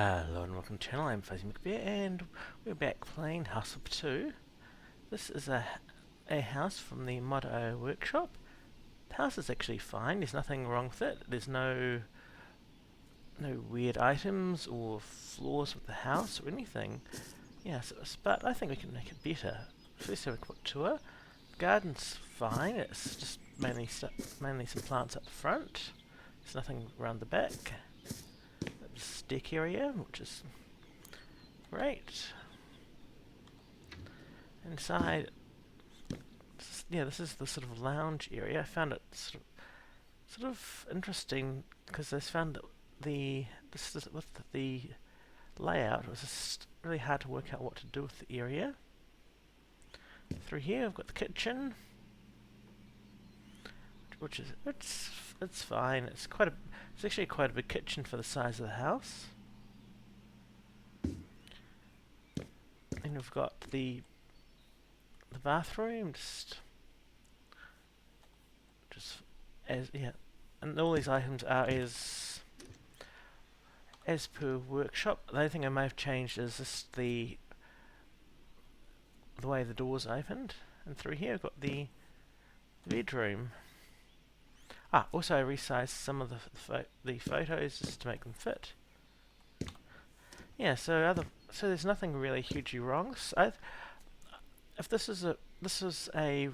Hello and welcome to the channel, I'm Fuzzy McBear and we're back playing House of 2. This is a house from the Mod.io workshop. The house is actually fine, there's nothing wrong with it, there's no weird items or flaws with the house or anything. Yes, but I think we can make it better. First have a quick tour. The garden's fine, it's just mainly some plants up the front. There's nothing around the back. This deck area, which is great. Inside, this is the sort of lounge area. I found it sort of interesting because I found that with the layout, it was just really hard to work out what to do with the area. Through here, I've got the kitchen, which is it's fine. It's actually quite a big kitchen for the size of the house. And we've got the bathroom, just and all these items are as per workshop. The only thing I may have changed is just the way the doors opened. And through here I've got the bedroom. Also I resized some of the photos just to make them fit. Yeah, so there's nothing really hugely wrong. If this is a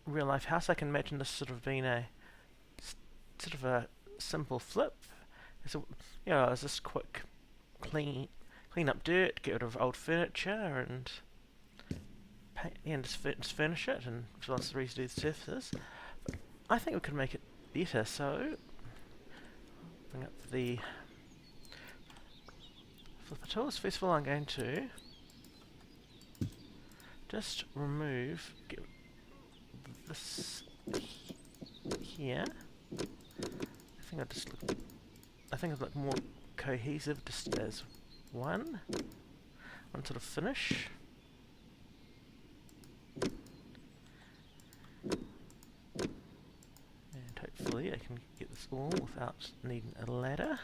real life house, I can imagine this sort of being a simple flip. So it's just quick clean up dirt, get rid of old furniture, and just furnish it, and lots of reason to do the surfaces. But I think we could make it better. So bring up the flipper tools. First of all, I'm going to just get this here. I think I'd look more cohesive just as one sort of finish. And hopefully I can get this all without needing a ladder.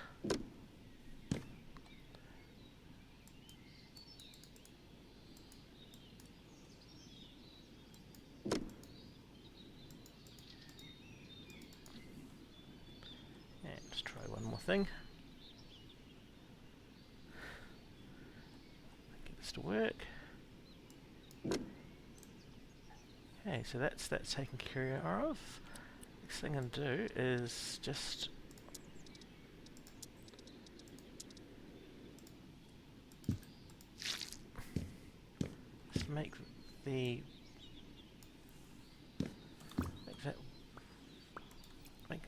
Thing. Get this to work. Okay, so that's taken care of. Next thing I'm gonna do is just make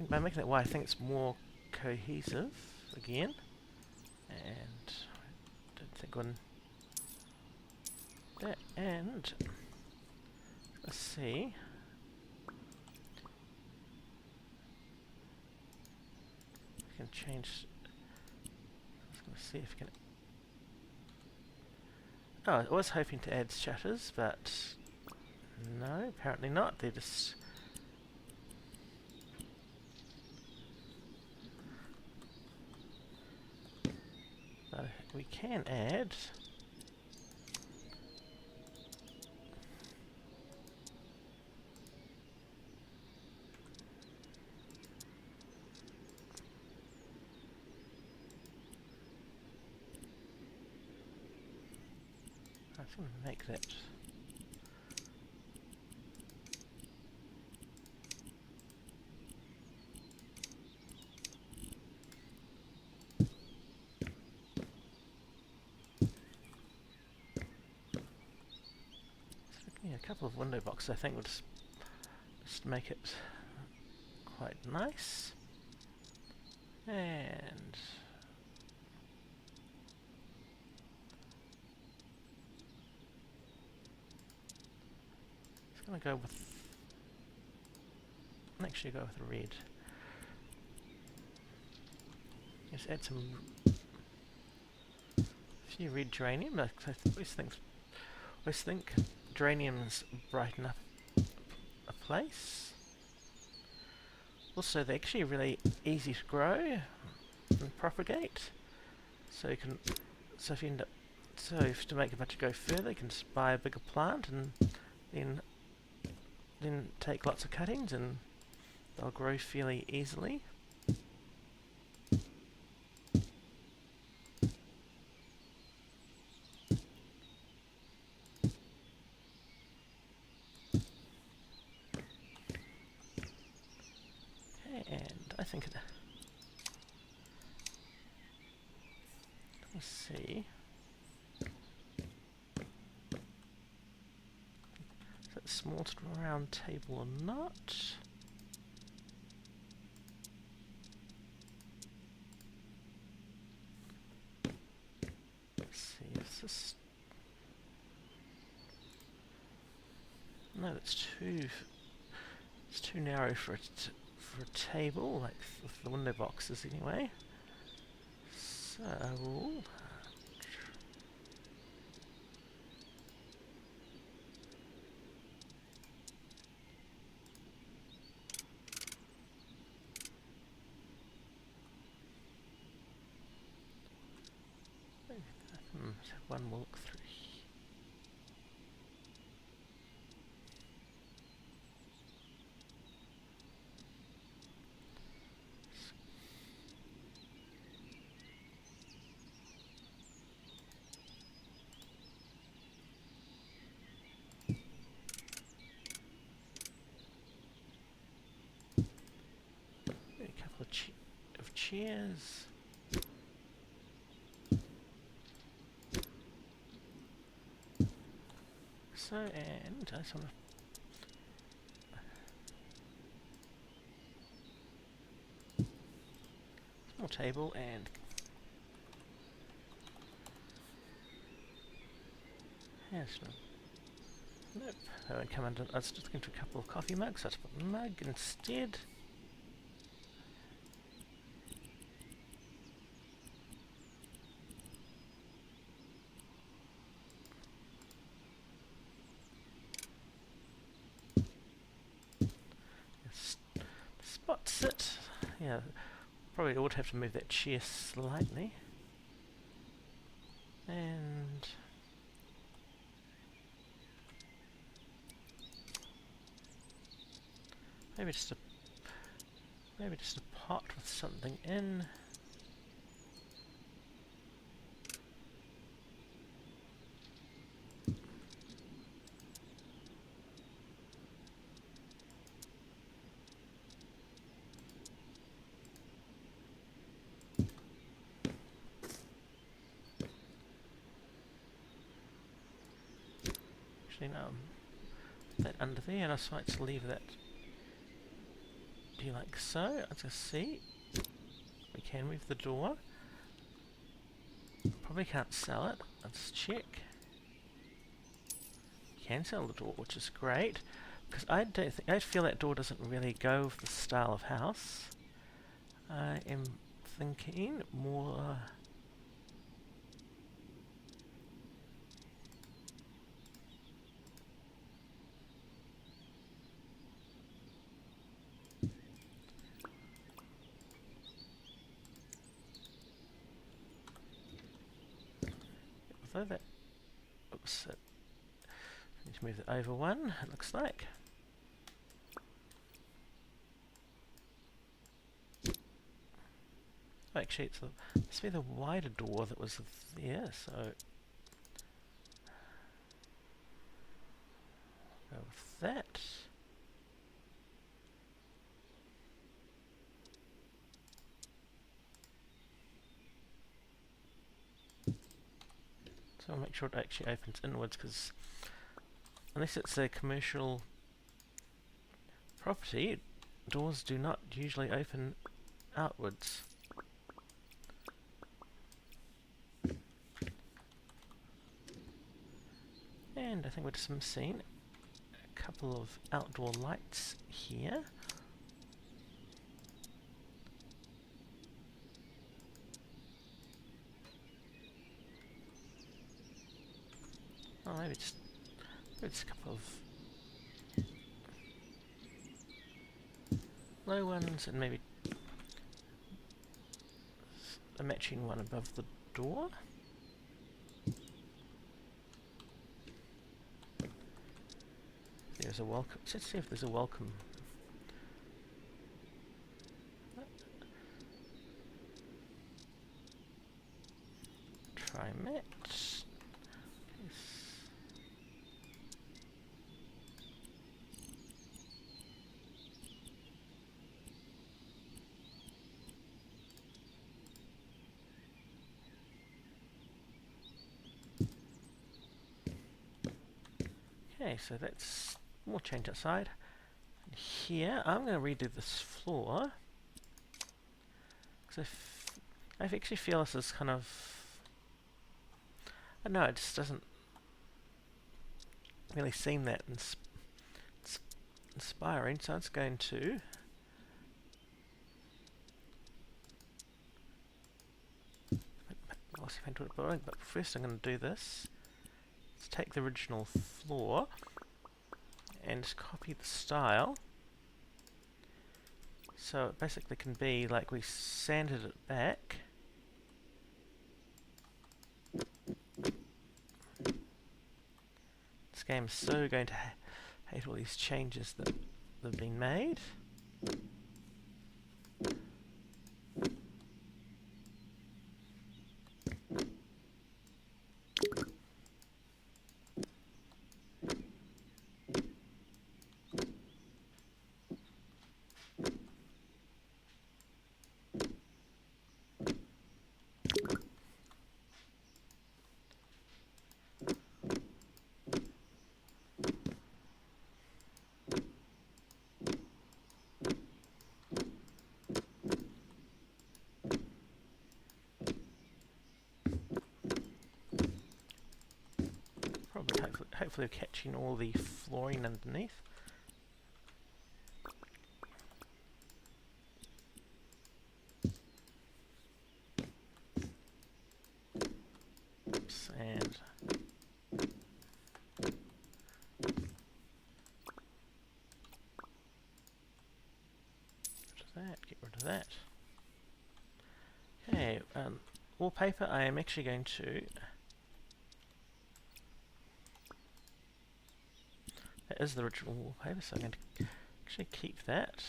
by making that way, I think it's more cohesive again, and I don't think on that. And let's see, I can change. I was going to see if I can. Oh, I was hoping to add shutters, but no, apparently not. They're just. We can add I was going to make that a couple of window boxes. I think we'll just make it quite nice. And I'm going to go with actually go with red. Just add a few red geranium. I always think geraniums brighten up a place. Also, they're actually really easy to grow and propagate. So you can, so if you end up, so if to make a budget go further, you can just buy a bigger plant and then take lots of cuttings and they'll grow fairly easily. And I think let's see. Is that small to a round table or not? Let's see, is this... No, that's it's too narrow for a table, like with the window boxes anyway. So one will look through. A couple of chairs. So, and I just want to small table and yes, nope. I won't come under. I was just looking for a couple of coffee mugs. So I just put a mug instead. Spots it. Yeah, probably would have to move that chair slightly. And maybe just a pot with something in. Actually, no, that under there, and I might just leave that. Do you like so? Let's just see. We can move the door. Probably can't sell it. Let's check. Can sell the door, which is great, because I feel that door doesn't really go with the style of house. I am thinking more. Although that, oops, need to move it over one. It looks like. Oh, actually, it's must be the wider door that was there. So go with that. So I'll make sure it actually opens inwards, because unless it's a commercial property, doors do not usually open outwards. And I think we're just missing a couple of outdoor lights here. Oh, maybe just a couple of low ones, and maybe a matching one above the door. There's a welcome. Let's see if there's a welcome. Try mat. Yes. Okay, so that's more change outside. And here, I'm going to redo this floor. Because I actually feel this is kind of... I don't know, it just doesn't really seem that inspiring. So it's going to... glossy paint wood building, but first I'm going to do this. Let's take the original floor and just copy the style. So it basically can be like we sanded it back. This game is so going to hate all these changes that have been made. Probably hopefully catching all the flooring underneath. Oops, and get rid of that. Okay, wallpaper, I am actually going to... That is the original wallpaper, so I'm going to actually keep that.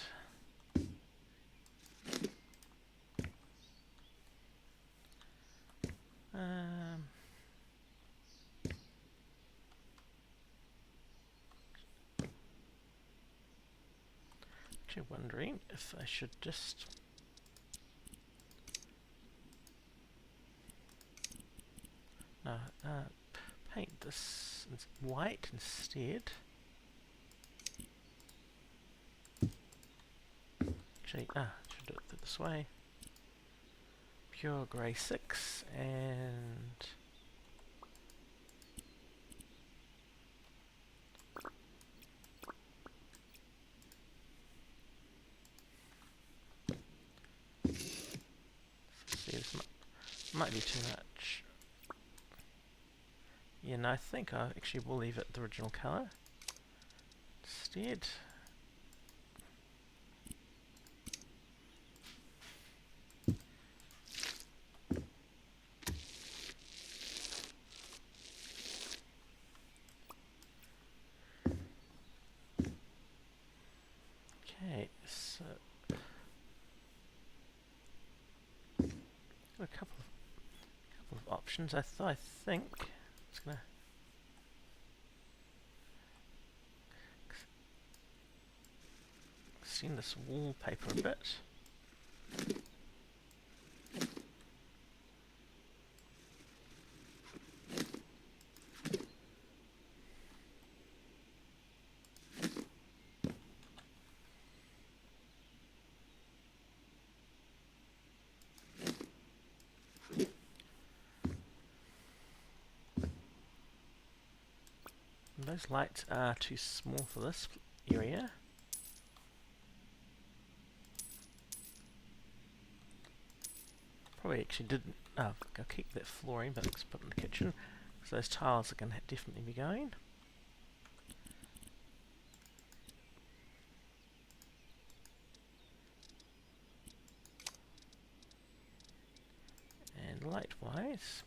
Actually wondering if I should just... No, paint this white instead. Actually, should do it this way. Pure grey 6 and... See, this might be too much. Yeah, no, I think I actually will leave it the original colour instead. Okay, so got a couple of options. I think it's gonna extend this wallpaper a bit. Those lights are too small for this area. Probably actually didn't. I'll keep that flooring, but let's put it in the kitchen. So those tiles are going to definitely be going. And light-wise.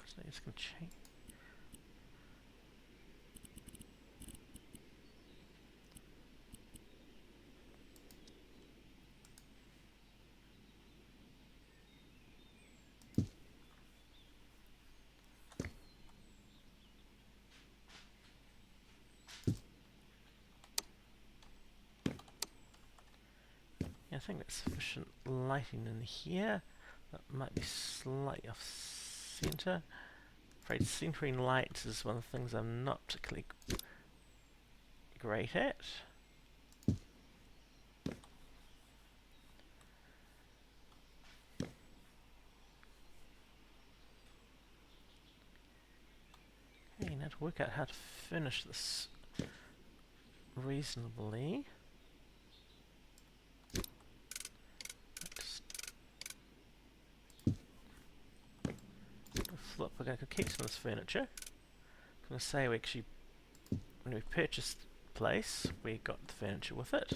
So it's going to change. I think that's sufficient lighting in here. That might be slightly off center. Afraid centering lights is one of the things I'm not particularly great at. Okay, now to work out how to finish this reasonably. Flip, we're going to keep some of this furniture. I'm going to say we actually, when we purchased the place, we got the furniture with it.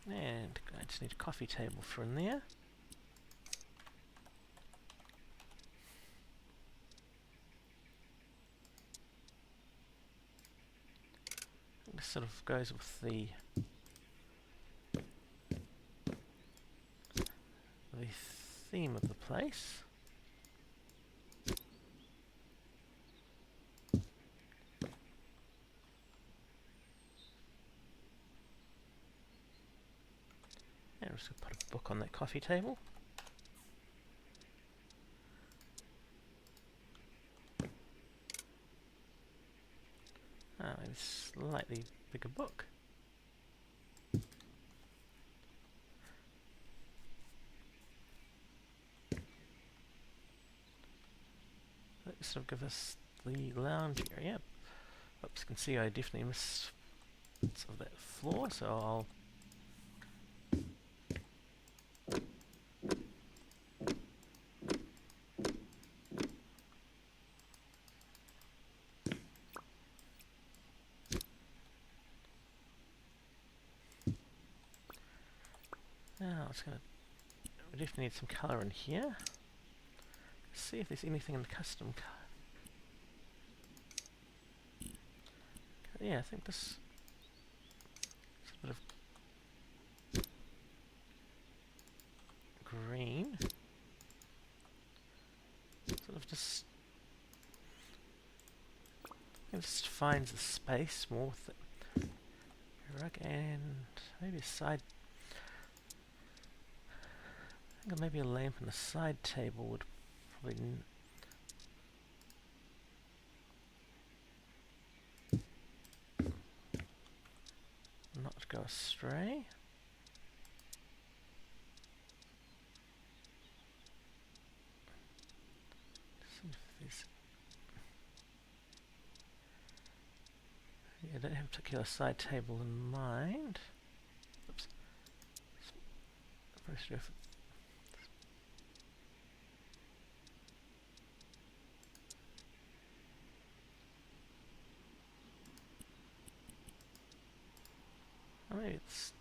And I just need a coffee table for in there. This sort of goes with the theme of the place. And we'll just put a book on that coffee table. Maybe a slightly bigger book. Let's sort of give us the lounge area. Oops, you can see I definitely missed some of that floor, so I'll now it's going to. We definitely need some colour in here. Let's see if there's anything in the custom colour. Yeah, I think this is a bit of green. Sort of just, it just finds the space more with it. Rug and maybe a side. I think maybe a lamp and a side table would probably not go astray. Yeah, I don't have a particular side table in mind. Oops. Oh, maybe it's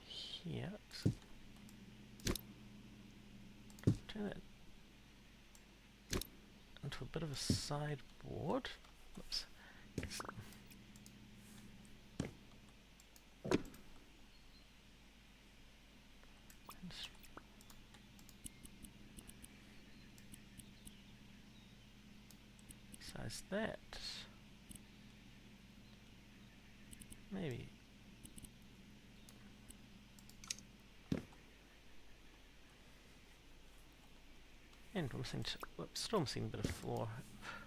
here. Turn it into a bit of a sideboard. Oops. Size that. maybe. And we're missing, whoops, still missing a bit of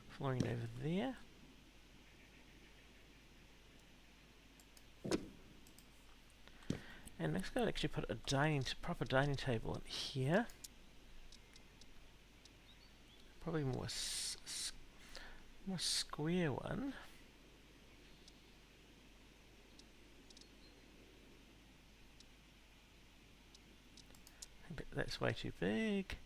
flooring over there. And next I'll actually put a proper dining table in here. Probably more square one. I think that's way too big.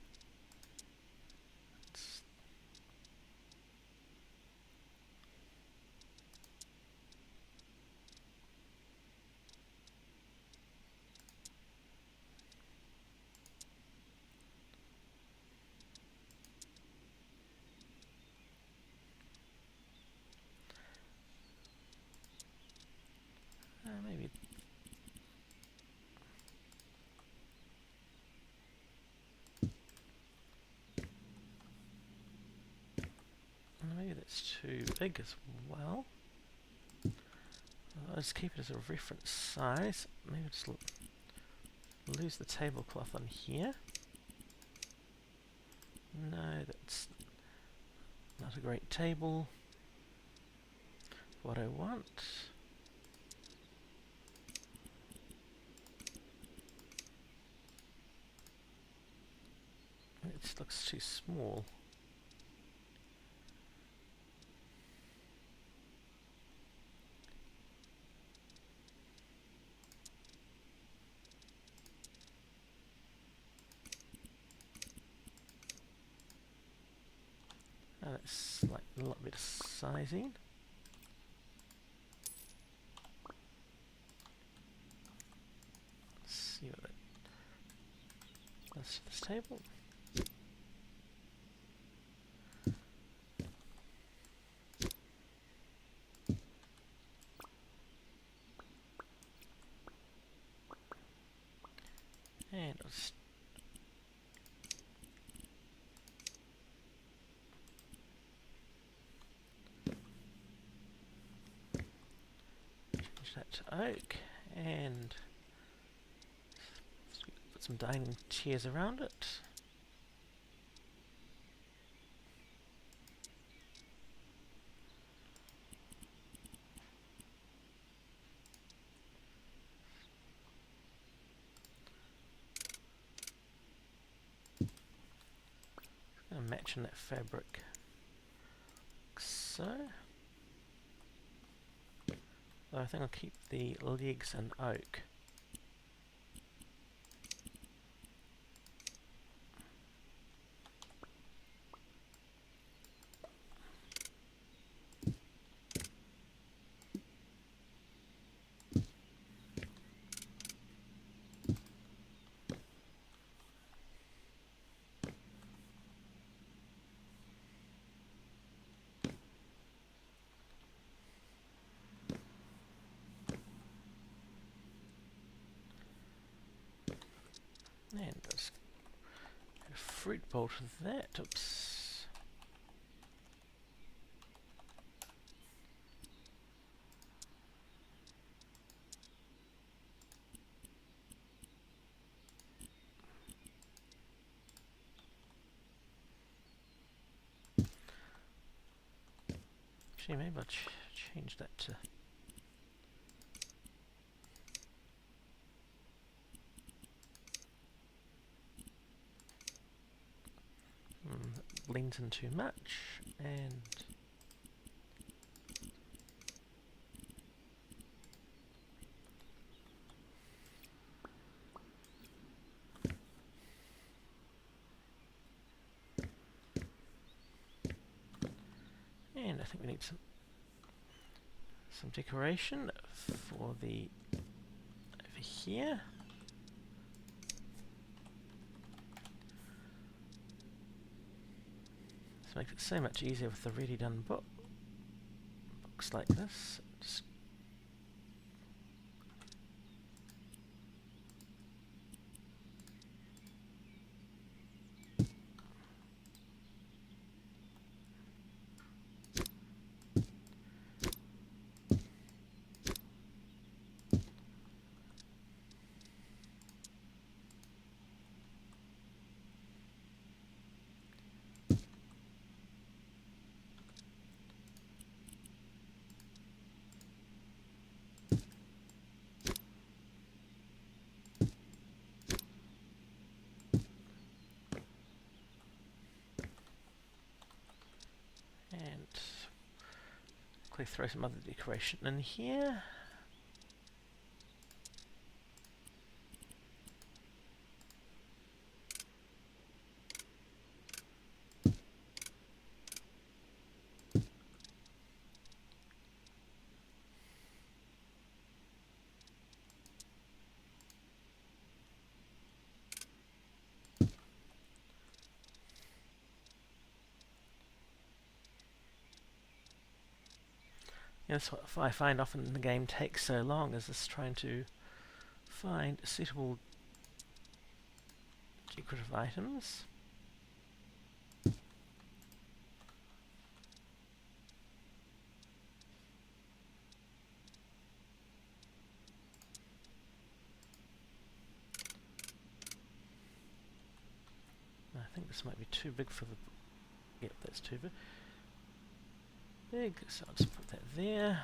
Maybe. Maybe that's too big as well. Let's keep it as a reference size. Maybe just lose the tablecloth on here. No, that's not a great table. What I want. It looks too small. That's like a little bit of sizing. Let's see what that does to this table. And I'll just change that to oak, and put some dining chairs around it. Matching that fabric, like so. Though I think I'll keep the legs in oak. And let's add a fruit bowl to that. Oops. Actually, maybe I'll change that to leans in too much, and I think we need some decoration for the over here. This makes it so much easier with the ready done books like this. Just quickly throw some other decoration in here. Yeah, that's what I find often the game takes so long, is just trying to find suitable decorative items. I think this might be too big for the... Yep, that's too big, so I'll just put that there.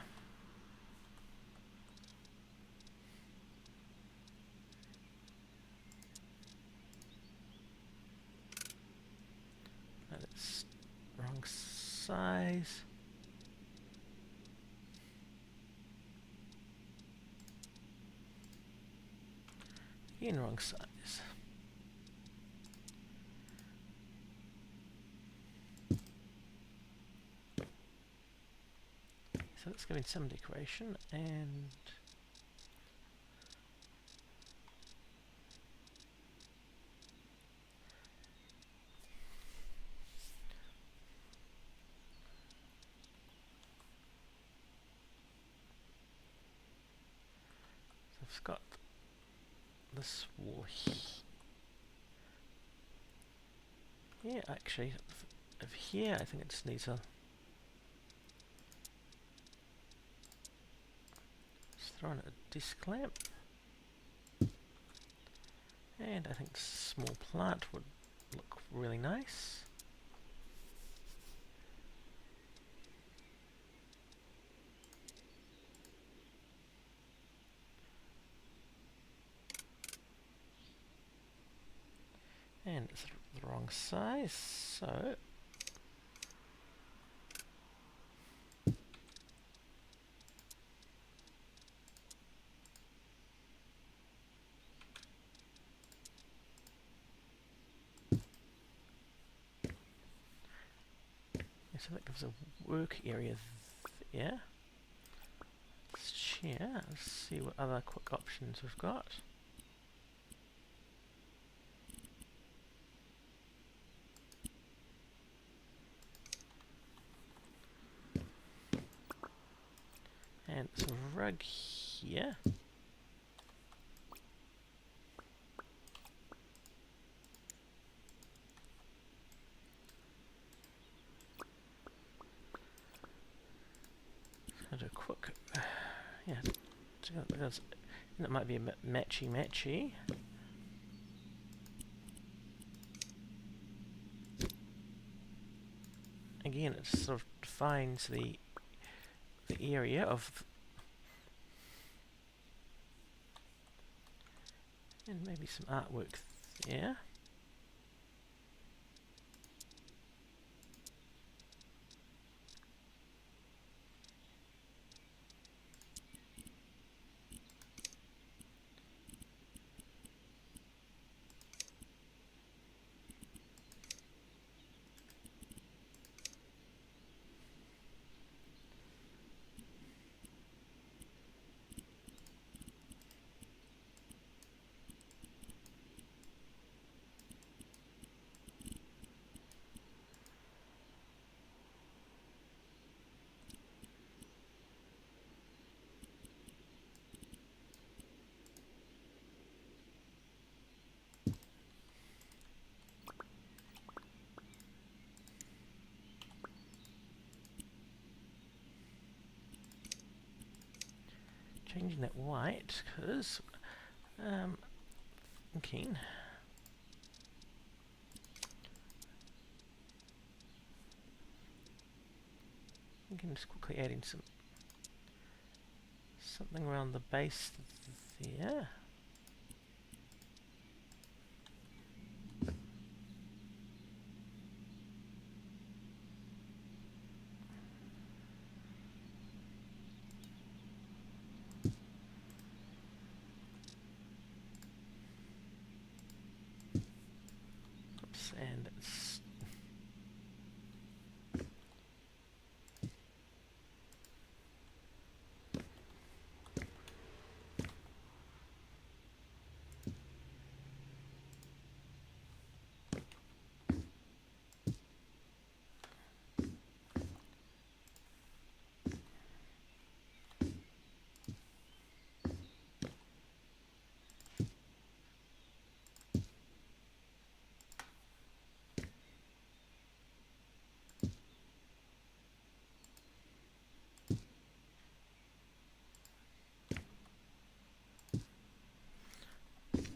That's wrong size. Again, wrong size. So let's go in some decoration and so I've got this wall here. Yeah, actually, over here I think it just needs a... Just throw in a disc lamp. And I think a small plant would look really nice. And it's the wrong size, so so that gives a work area there. Let's share, let's see what other quick options we've got. And some rug here. I'll do a quick, yeah, because it might be a matchy. Again, it sort of defines the area of, and maybe some artwork there. Changing that white, because thinking just quickly adding something around the base there.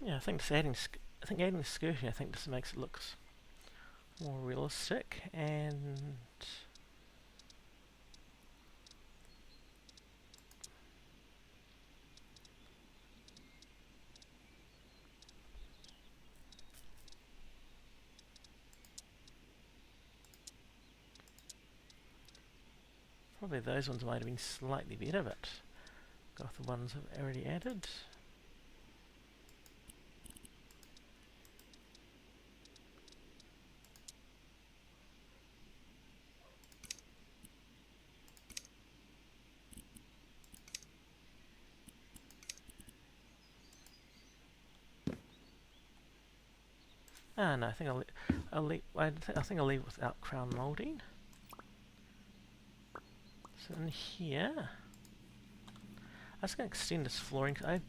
Yeah, I think just adding, adding skirting, I think just makes it look more realistic, and probably those ones might have been slightly better, but got the ones I've already added. Ah, no, I think I think I'll leave it without crown moulding. So in here, I'm just going to extend this flooring. I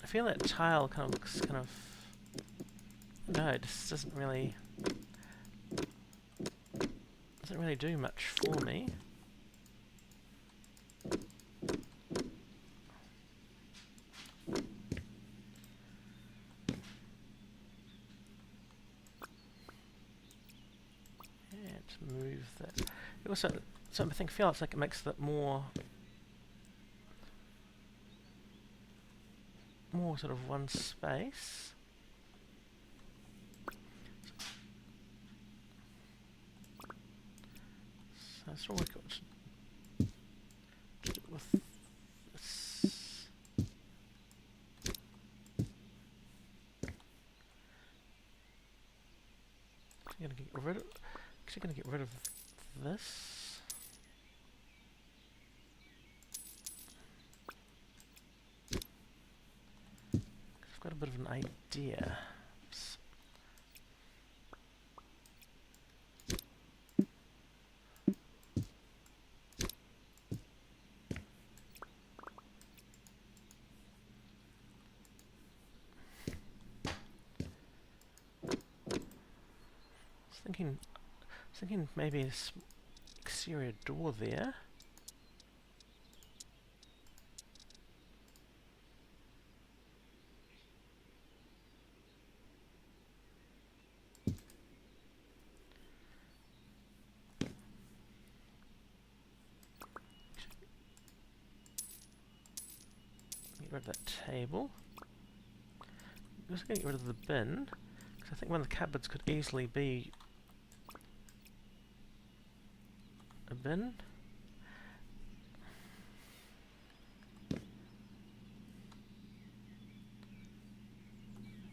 feel that tile kind of looks kind of, no, it just doesn't really do much for me. And move that. It also, so I think feels like it makes it more sort of one space. So that's what we've got to do with this. I'm gonna get rid of. Actually, gonna get rid of this. I've got a bit of an idea. Oops. Thinking maybe a exterior door there. Get rid of that table. I'm just going to get rid of the bin, because I think one of the cupboards could easily be a bin.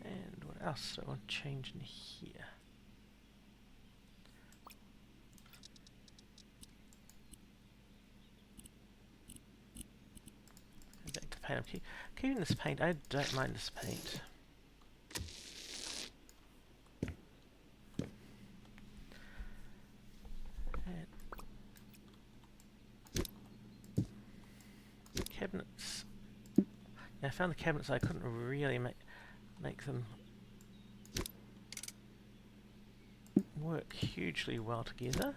And what else do I want to change in here? Go back to paint. I'm keeping this paint. I don't mind this paint. Cabinets. Yeah, I found the cabinets I couldn't really make them work hugely well together.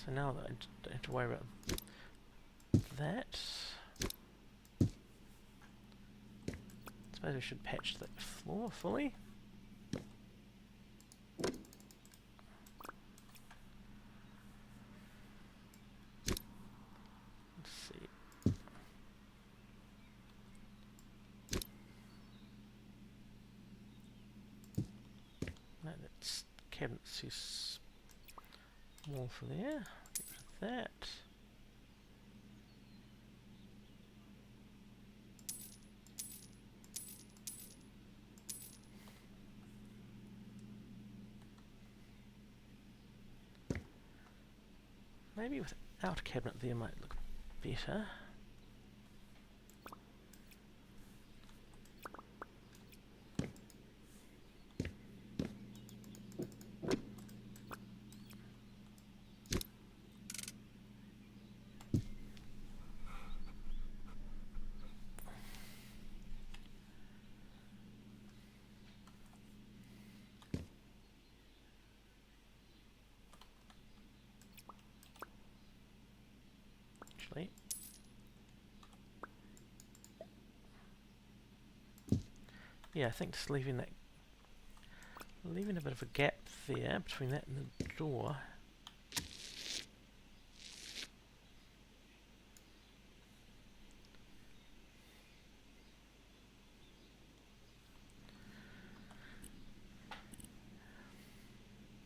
So now that I don't have to worry about that, I suppose I should patch the floor fully. Cabinets too small for there. Get rid of that. Maybe without a cabinet there might look better. yeah, I think just leaving a bit of a gap there between that and the door.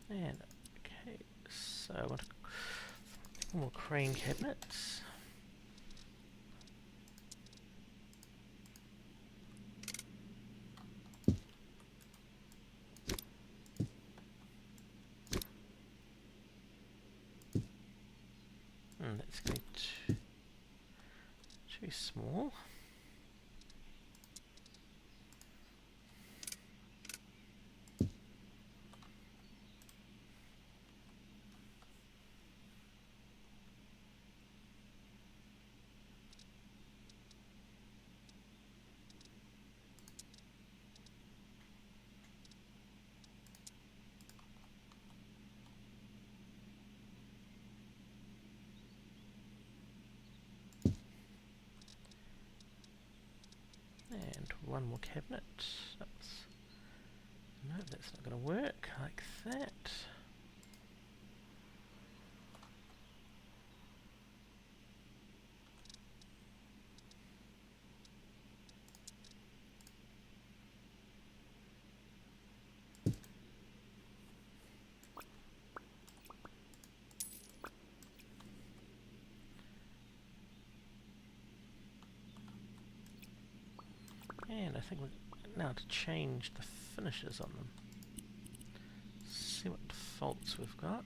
And okay, so I want more crane cabinets. That's going too small. And one more cabinet. No, that's not going to work like that. And I think we're now to change the finishes on them. See what faults we've got.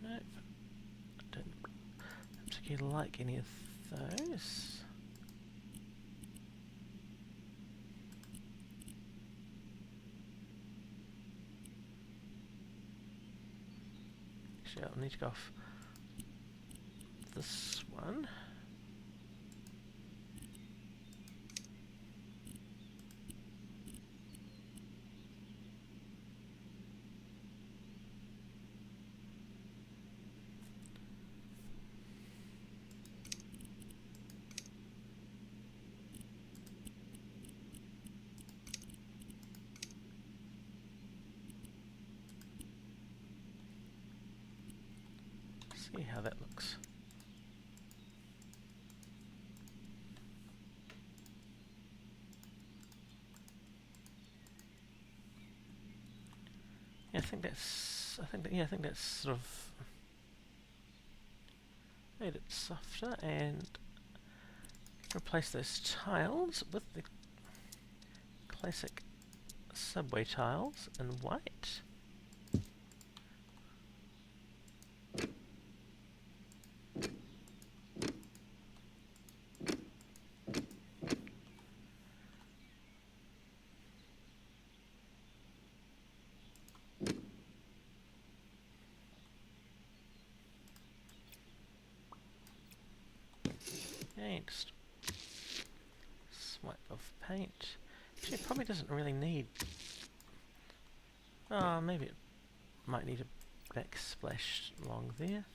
Nope. I don't particularly like any of those. Actually, I'll need to go off this one. See how that looks. Yeah, I think that's sort of made it softer, and replace those tiles with the classic subway tiles in white. And just swipe of paint. Actually, it probably doesn't really need... Oh, maybe it might need a backsplash along there.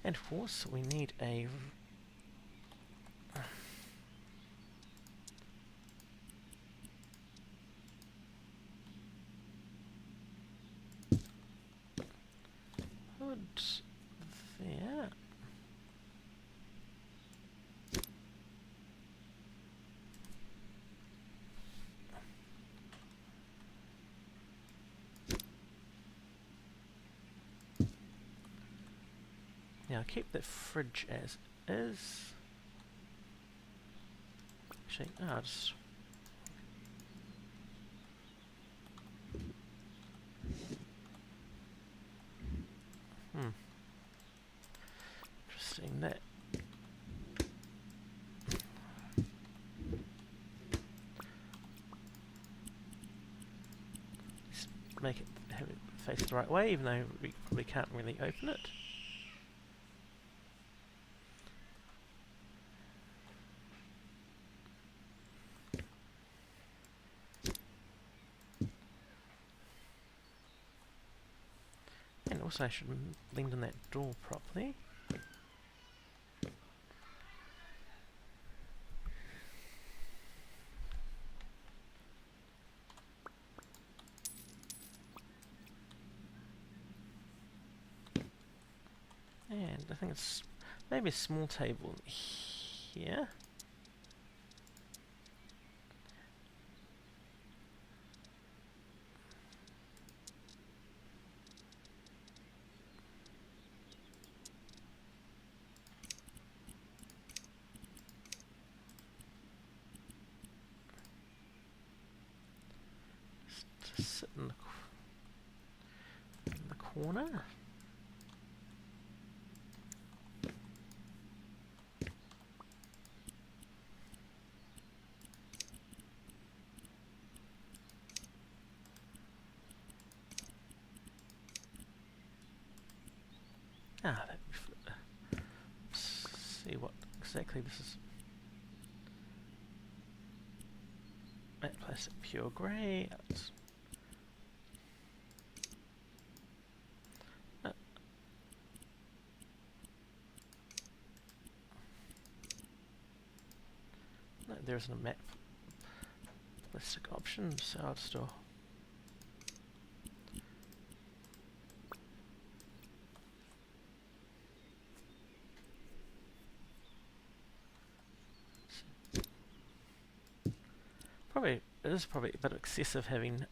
And of course, we need a... hood there. Now keep the fridge as is. Actually, no, I'll just... Interesting, that... Just make it, have it face the right way, even though we can't really open it. course I should blend in that door properly. And I think it's maybe a small table here. Just sit in the corner. See what exactly this is. Matte plastic pure grey. No, there isn't a matte plastic option, so I'll store. It is probably a bit excessive having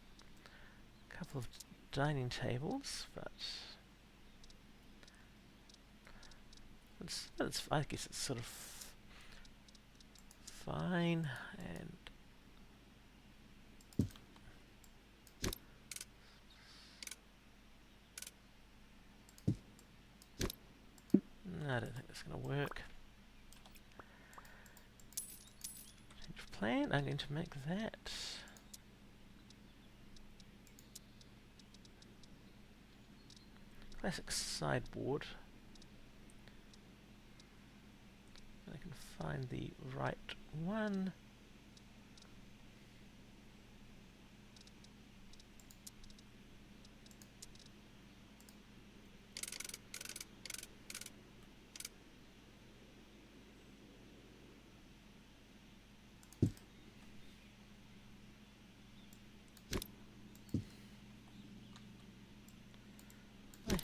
a couple of dining tables, but I guess it's sort of fine. And no, I don't think that's going to work. Change of plan. I'm going to make that classic sideboard. I can find the right one.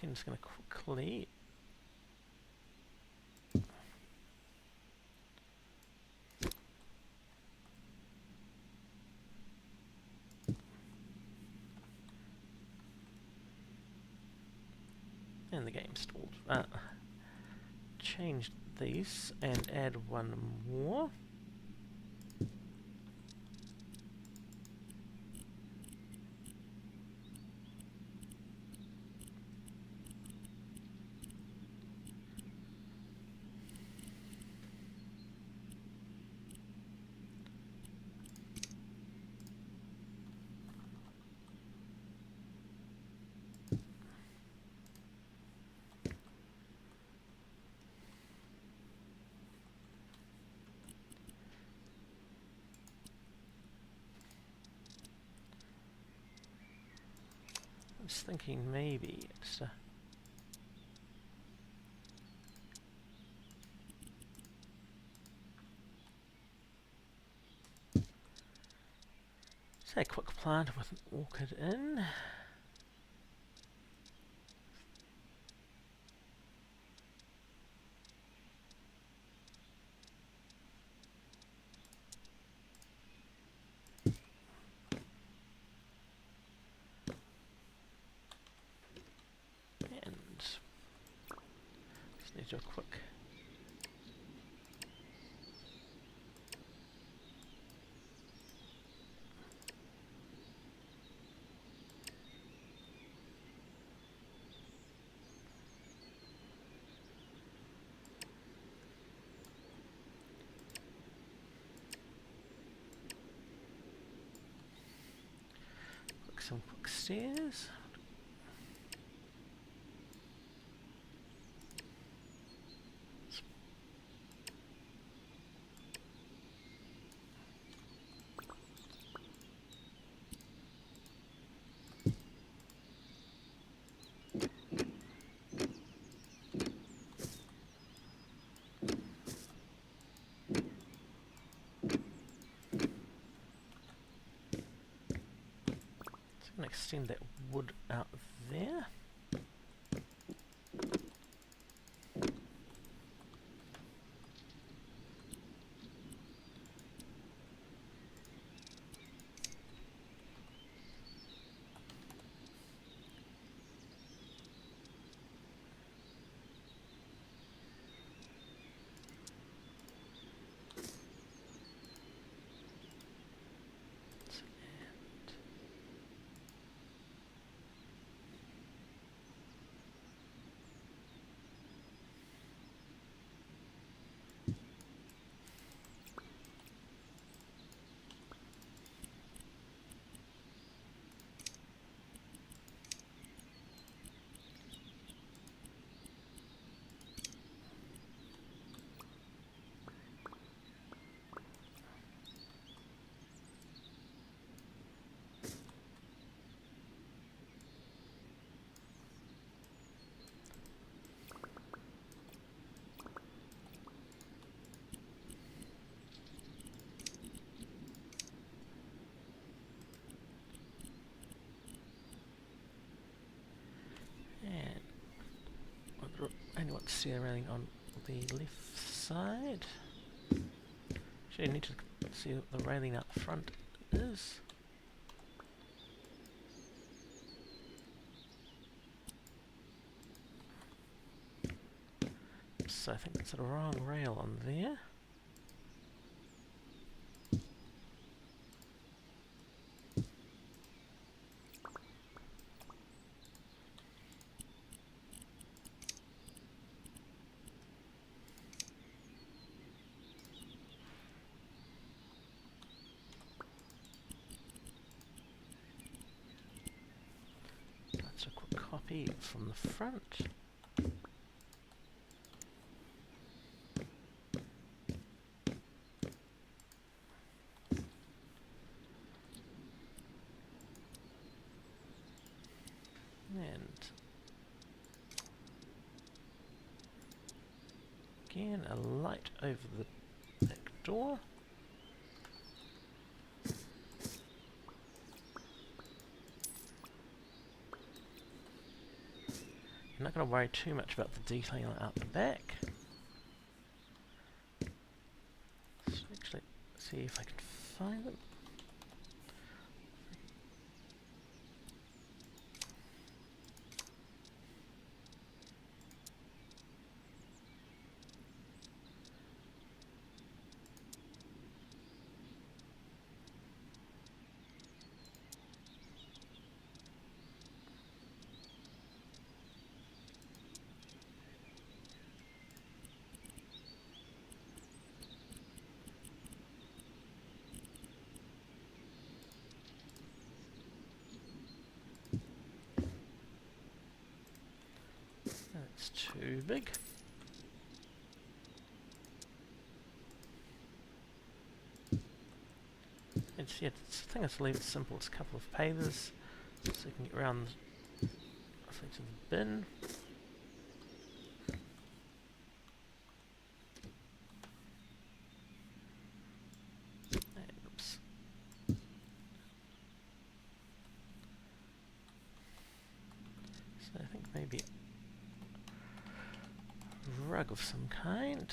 I'm just going to quickly and the game stalled. Change these and add one more. I was thinking maybe it's say a quick plant with an orchid in. And just need to do a quick some quick stairs. I'm going to extend that wood out there. And I only want to see the railing on the left side. Actually, I need to see what the railing out the front is. So I think that's the wrong rail on there. That's a quick copy from the front. And again, a light over the back door. I'm not going to worry too much about the detailing out the back. Let's actually see if I can find them. That's too big. I think it's leave it simple. It's a couple of pavers, so you can get around roughly to the bin. And, oops. So I think maybe a rug of some kind.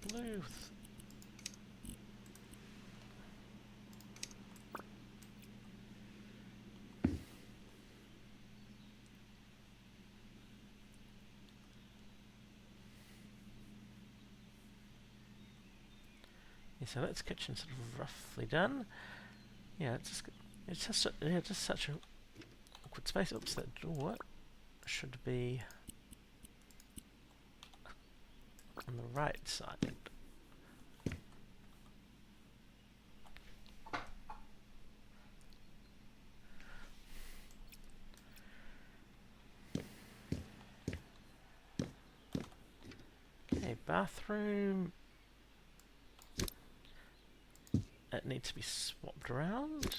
Blue. Yeah, so that's kitchen sort of roughly done. Yeah, just such a awkward space. Oops, that door should be on the right side. bathroom, it needs to be swapped around.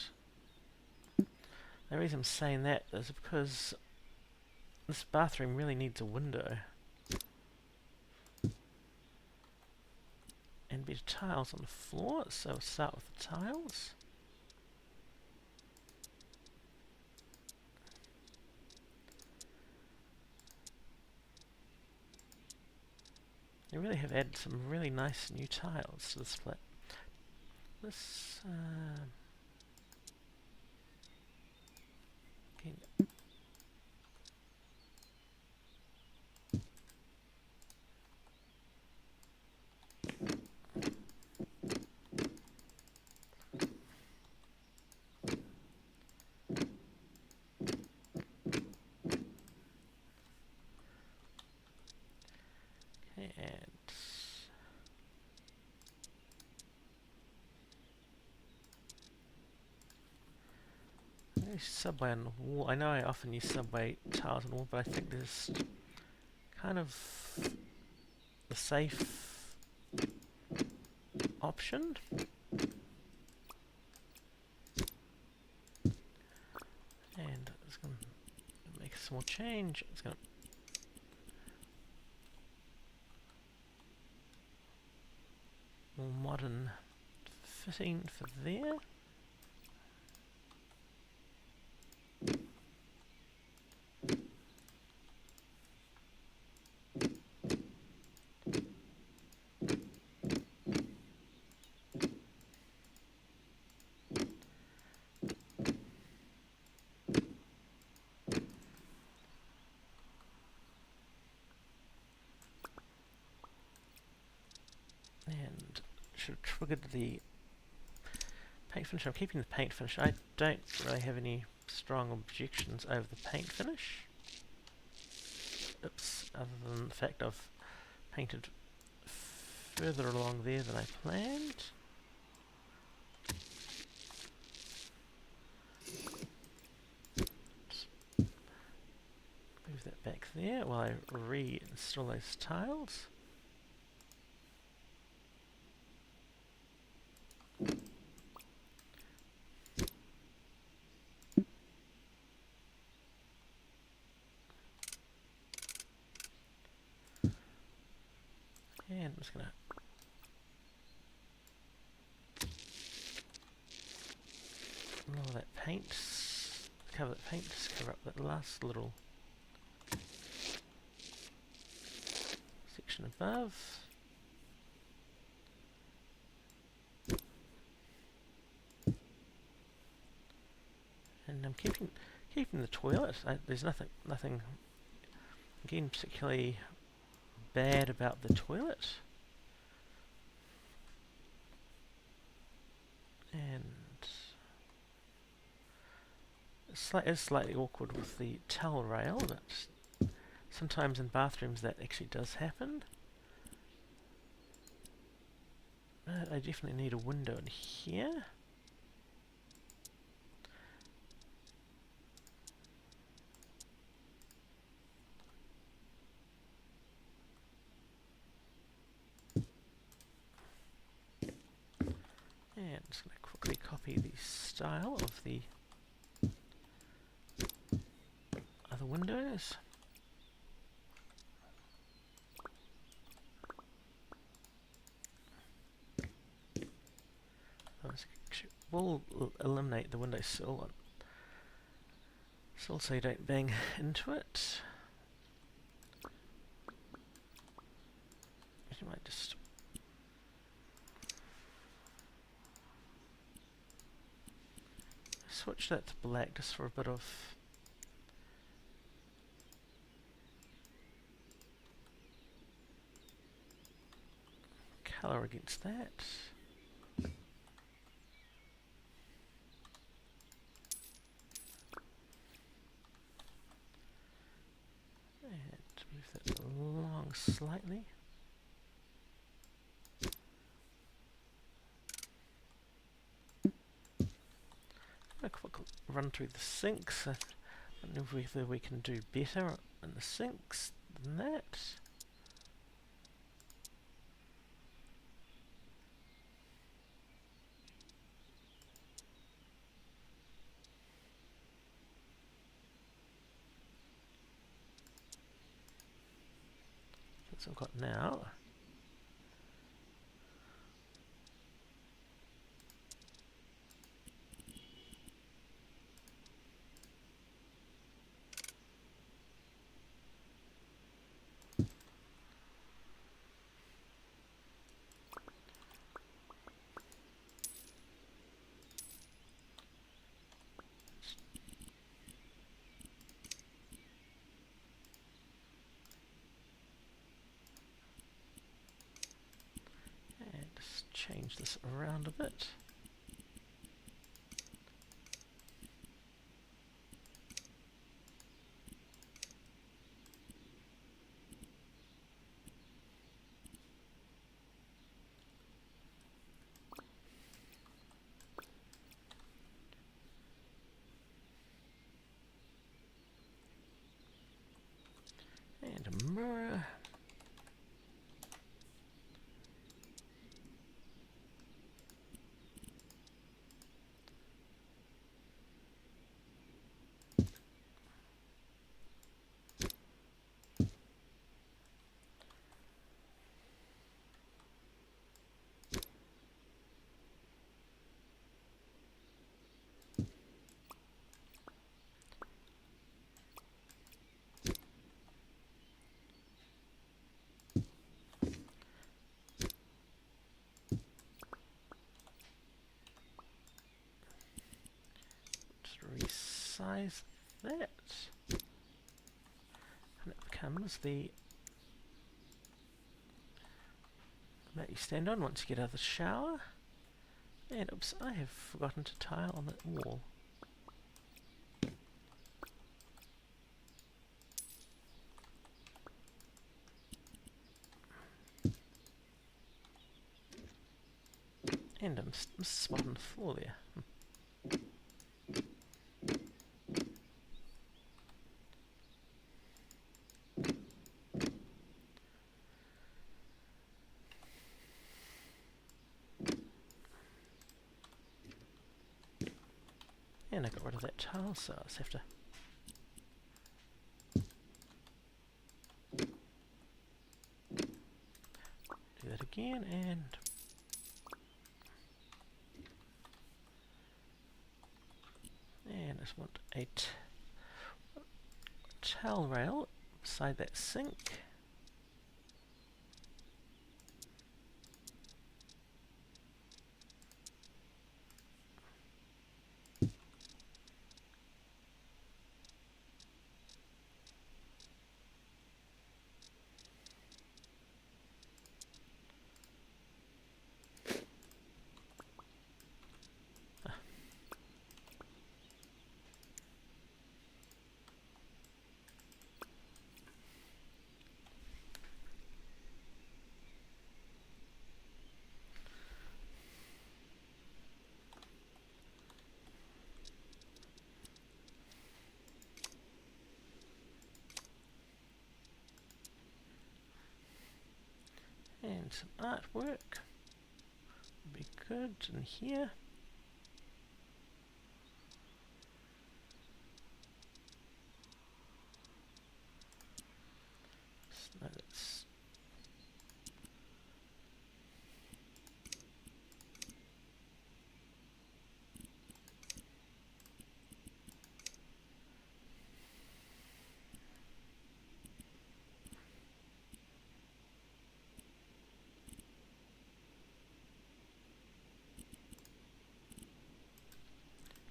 The reason I'm saying that is because this bathroom really needs a window. And better tiles on the floor, so we'll start with the tiles. They really have added some really nice new tiles to this flat. This, again, and subway on the wall. I know I often use subway tiles on the wall, but I think there's kind of the safe option. And it's going to make a small change. It's going to more modern fitting for there. And should have triggered the paint finish. I'm keeping the paint finish. I don't really have any strong objections over the paint finish. Oops, other than the fact I've painted further along there than I planned. Move that back there while I reinstall those tiles. And I'm just going to lower that paint, cover that paint, just cover up that last little section above. And I'm keeping the toilet. There's nothing again particularly bad about the toilet. And it's slightly awkward with the towel rail, but sometimes in bathrooms that actually does happen. I definitely need a window in here. And I'm just going to quickly copy the style of the other windows. We'll eliminate the windowsill so you don't bang into it. You might just switch that to black just for a bit of colour against that. And move that along slightly. A quick run through the sinks. I don't know whether we can do better in the sinks than that. So I've got now. And just change this around a bit. And a mirror. Resize that, and it becomes the mat you stand on once you get out of the shower. And oops, I have forgotten to tile on the wall. And I'm spotting the floor there. And I got rid of that tile, so I just have to do that again, and I just want a towel rail beside that sink. And some artwork would be good in here. So that's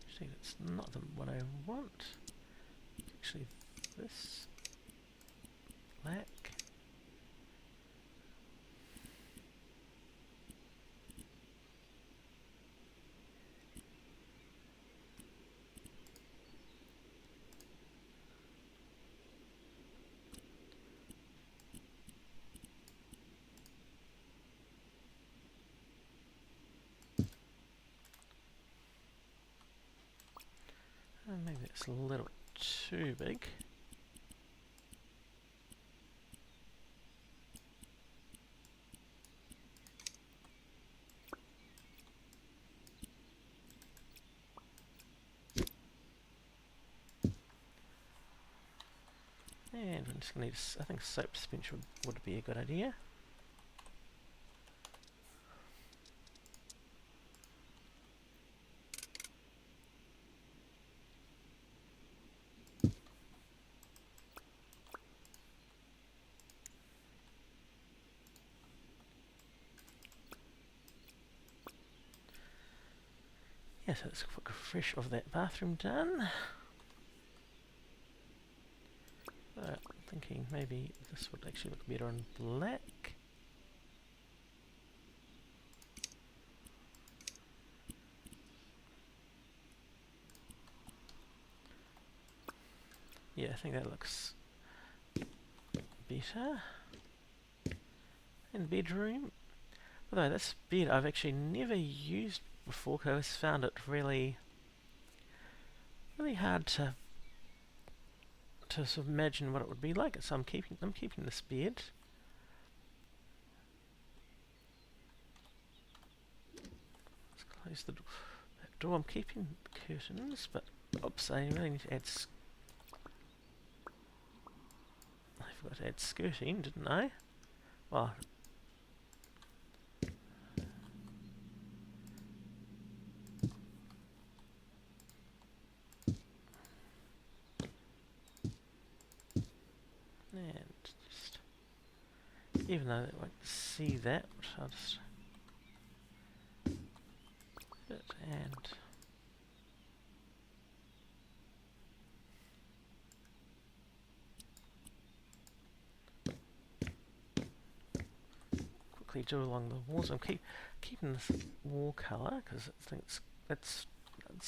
actually, that's not the one I want. It's actually this black. Maybe it's a little too big. And I'm just going to need, I think soap suspension would be a good idea. Yeah, so let's quick refresh of that bathroom done. I'm thinking maybe this would actually look better on black. Yeah, I think that looks better. And bedroom. Although this bed I've actually never used before because I always found it really hard to sort of imagine what it would be like. So I'm keeping this bed. Let's close the door. I'm keeping curtains, but oops, I really need to add. I forgot to add skirting, didn't I? Well. And just, even though they won't see that, I'll just put it and quickly do along the walls. I'm keeping this wall colour because I think that's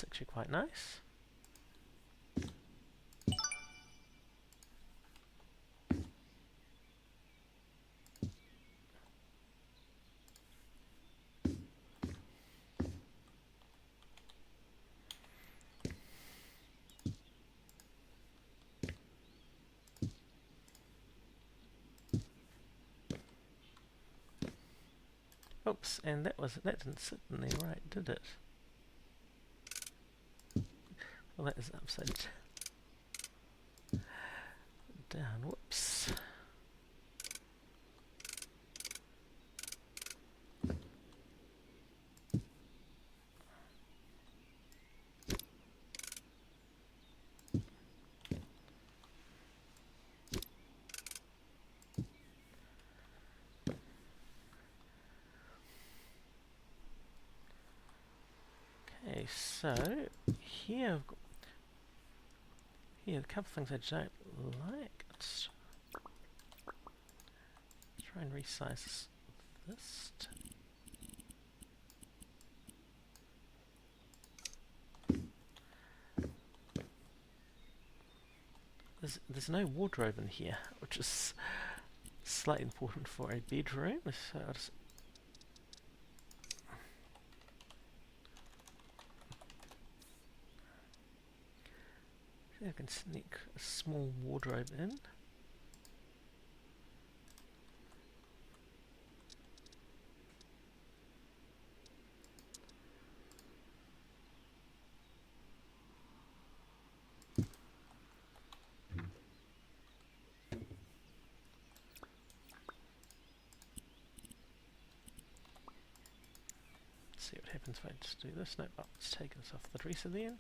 actually quite nice. Oops, and that didn't sit in there right, did it? Well, that is upside down. Whoops. Okay, so here I've got a couple of things I don't like. Let's try and resize this. There's no wardrobe in here, which is slightly important for a bedroom. So I'll just I can sneak a small wardrobe in. See what happens if I just do this. No, let's take this off the dresser then.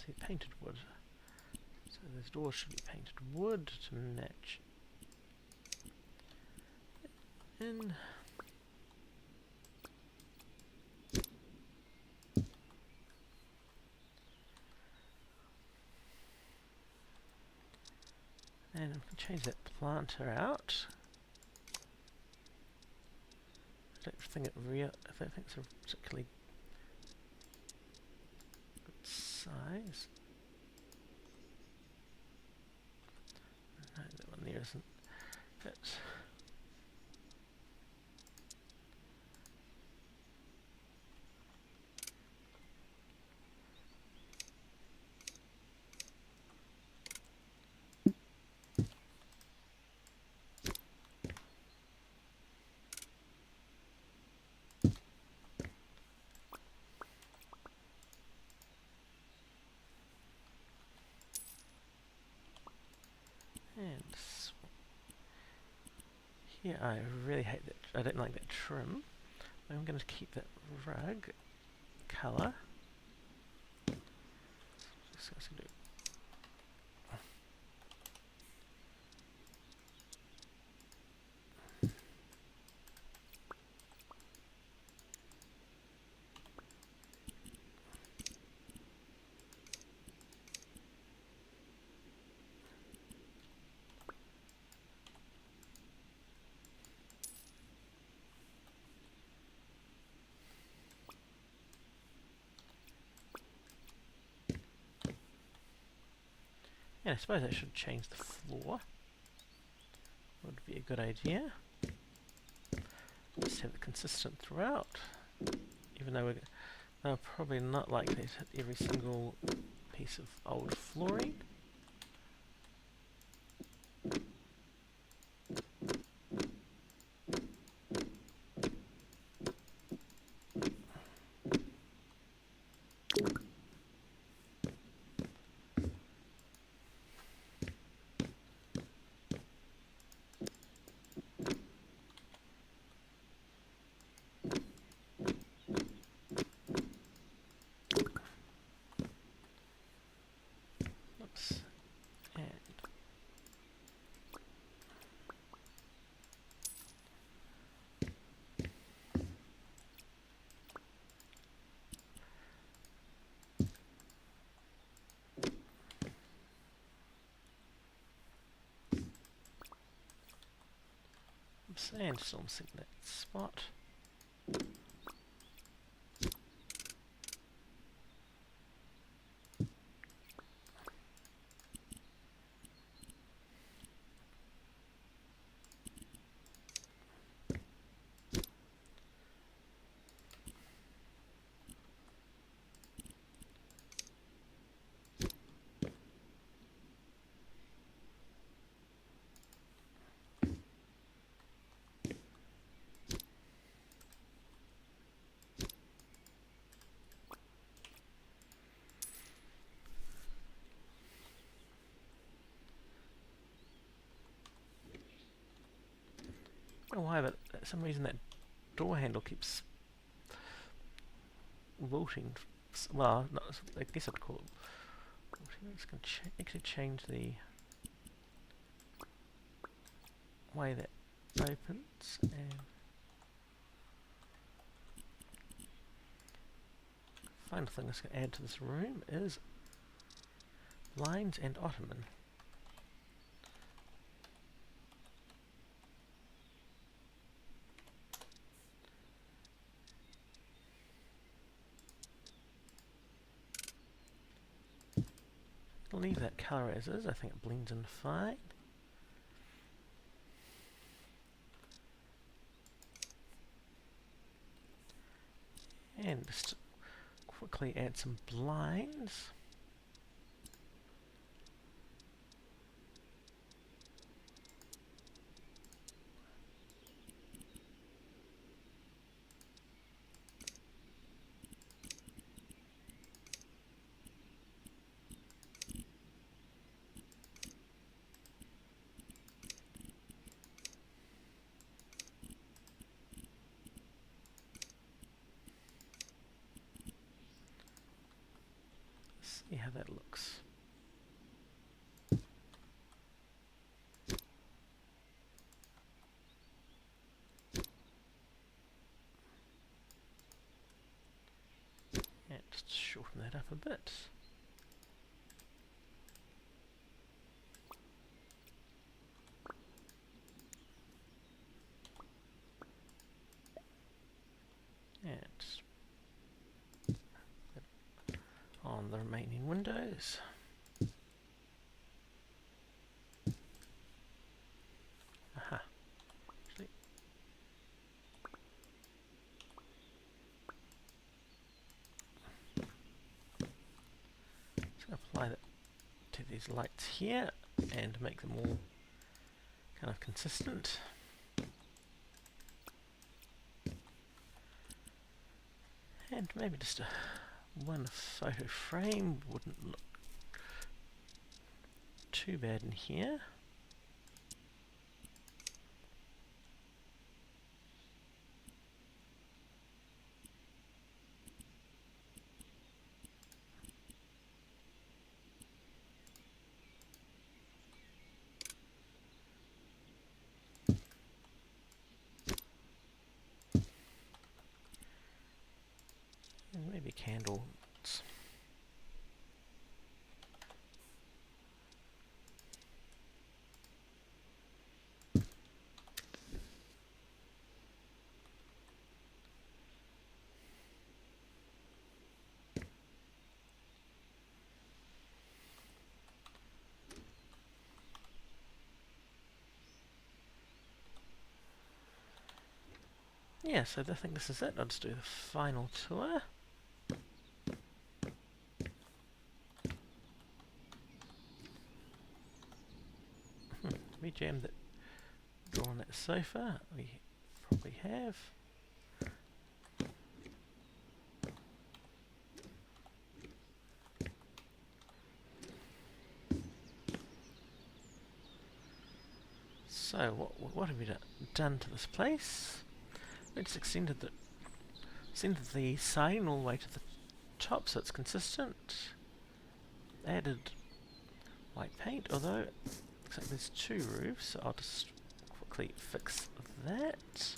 See, painted wood. So this door should be painted wood to match in. And I can change that planter out. I don't think it's a particularly good size. No, that one there isn't. That's Here I really hate that. I don't like that trim. I'm going to keep that rug colour. And I suppose I should change the floor. Would be a good idea. Just have it consistent throughout. Even though they'll probably not like that at every single piece of old flooring. Oops. And oops, and still missing that spot. I don't know why, but for some reason that door handle keeps wilting. Well, not, I guess I'd call it wilting. I'm just going to actually change the way that opens. And final thing I'm going to add to this room is blinds and ottoman. I'll leave that colour as is. I think it blends in fine. And just quickly add some blinds. See how that looks. And just shorten that up a bit. And on the remaining windows. Aha. Actually, just going to apply that to these lights here and make them all kind of consistent. And maybe just one photo frame wouldn't look too bad in here. maybe candles. Yeah, so I think this is it. I'll just do the final tour. We jammed that door on that sofa. We probably have. So what have we done to this place? We just extended the siding all the way to the top so it's consistent. Added white paint, although it looks like there's two roofs, so I'll just quickly fix that.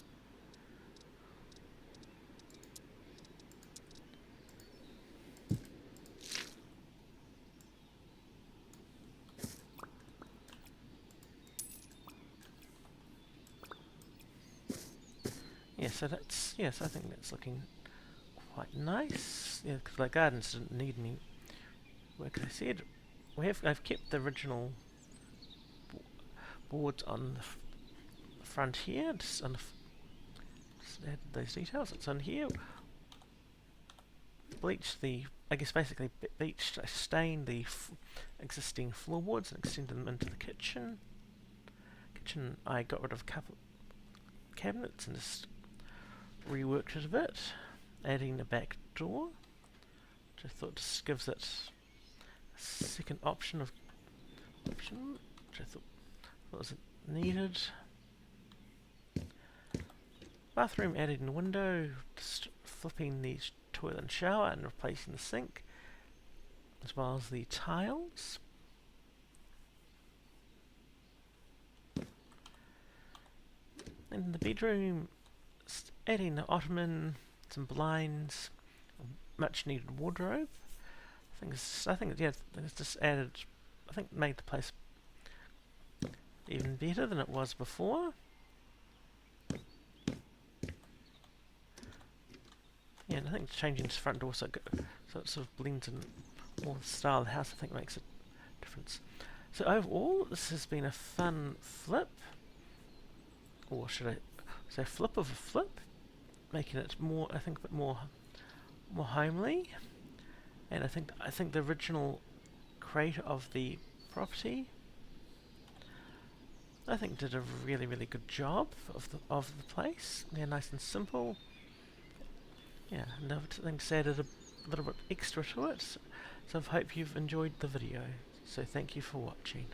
Yeah, so that's, yes, I think that's looking quite nice. Yeah, because the gardens didn't need any work. As I said, I've kept the original boards on the front here, just add those details. It's on here. Bleached I guess basically stained the existing floorboards and extended them into the kitchen. I got rid of a couple cabinets and just reworked it a bit, adding the back door, which I thought just gives it a second option, which I thought was needed. Bathroom, adding a window, just flipping the toilet and shower and replacing the sink, as well as the tiles. In the bedroom, adding an ottoman, some blinds, a much needed wardrobe. I think it's just added, I think made the place even better than it was before. Yeah, and I think changing the front door so it sort of blends in more the style of the house, I think makes a difference. So overall, this has been a fun flip, or should I say flip of a flip, making it more, I think, a bit more homely. And I think the original creator of the property, I think, did a really, really good job of the place. Yeah, nice and simple. Yeah, and I think it's added a little bit extra to it. So I hope you've enjoyed the video. So thank you for watching.